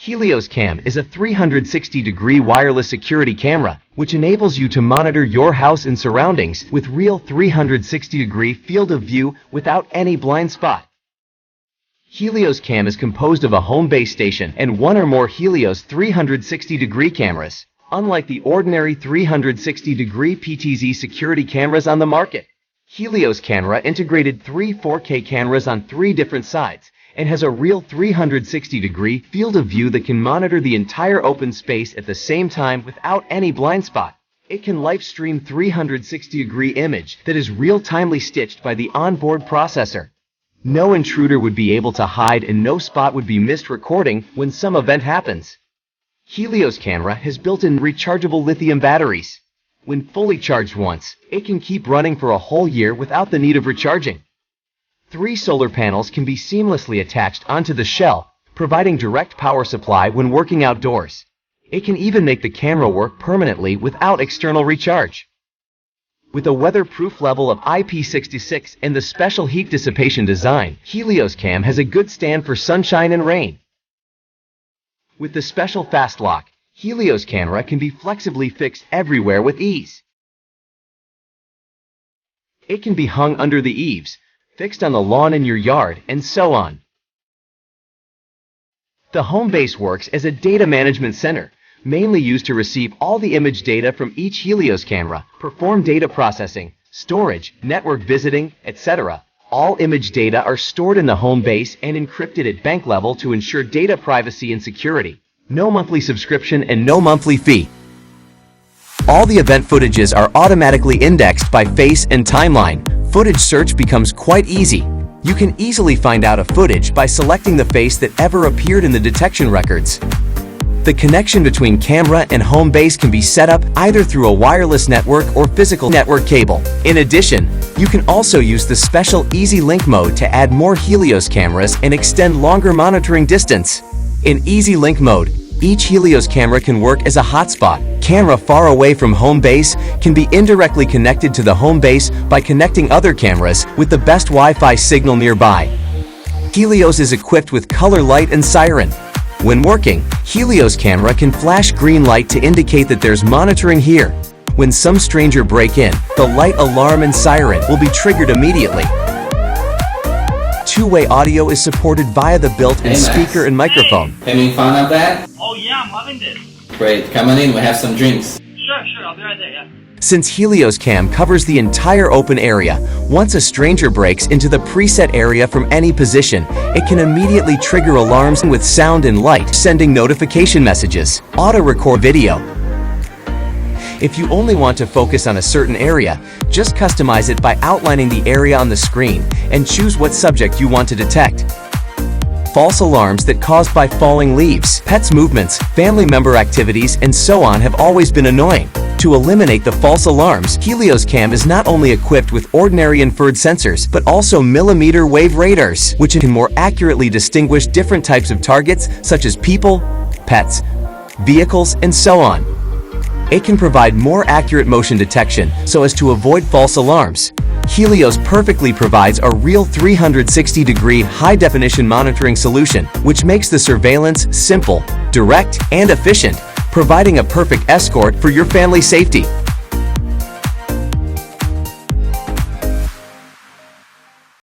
HeliosCam is a 360-degree wireless security camera, which enables you to monitor your house and surroundings with real 360-degree field of view without any blind spot. HeliosCam is composed of a home base station and one or more Helios 360-degree cameras, unlike the ordinary 360-degree PTZ security cameras on the market. Helios camera integrated 3 4K cameras on 3 different sides and has a real 360-degree field of view that can monitor the entire open space at the same time without any blind spot. It can live stream 360-degree image that is real-timely stitched by the onboard processor. No intruder would be able to hide and no spot would be missed recording when some event happens. Helios camera has built-in rechargeable lithium batteries. When fully charged once, it can keep running for a whole year without the need of recharging. 3 solar panels can be seamlessly attached onto the shell, providing direct power supply when working outdoors. It can even make the camera work permanently without external recharge. With a weatherproof level of IP66 and the special heat dissipation design, HeliosCam has a good stand for sunshine and rain. With the special fast lock, Helios camera can be flexibly fixed everywhere with ease. It can be hung under the eaves, fixed on the lawn in your yard, and so on. The home base works as a data management center, mainly used to receive all the image data from each Helios camera, perform data processing, storage, network visiting, etc. All image data are stored in the home base and encrypted at bank level to ensure data privacy and security. No monthly subscription and no monthly fee. All the event footages are automatically indexed by face and timeline. Footage search becomes quite easy. You can easily find out a footage by selecting the face that ever appeared in the detection records. The connection between camera and home base can be set up either through a wireless network or physical network cable. In addition, you can also use the special Easy Link mode to add more Helios cameras and extend longer monitoring distance. In Easy Link mode, each Helios camera can work as a hotspot. Camera far away from home base can be indirectly connected to the home base by connecting other cameras with the best Wi-Fi signal nearby. Helios is equipped with color light and siren. When working, Helios camera can flash green light to indicate that there's monitoring here. When some stranger break in, the light alarm and siren will be triggered immediately. Two-way audio is supported via the built-in speaker and microphone. Having fun of that? Oh yeah, I'm loving this. Great, come on in, we'll have some drinks. Sure, I'll be right there, yeah. Since HeliosCam covers the entire open area, once a stranger breaks into the preset area from any position, it can immediately trigger alarms with sound and light, sending notification messages, auto-record video. If you only want to focus on a certain area, just customize it by outlining the area on the screen and choose what subject you want to detect. False alarms that caused by falling leaves, pets' movements, family member activities, and so on have always been annoying. To eliminate the false alarms, HeliosCam is not only equipped with ordinary inferred sensors, but also millimeter wave radars, which can more accurately distinguish different types of targets such as people, pets, vehicles, and so on. It can provide more accurate motion detection so as to avoid false alarms. Helios perfectly provides a real 360-degree high-definition monitoring solution, which makes the surveillance simple, direct, and efficient, providing a perfect escort for your family's safety.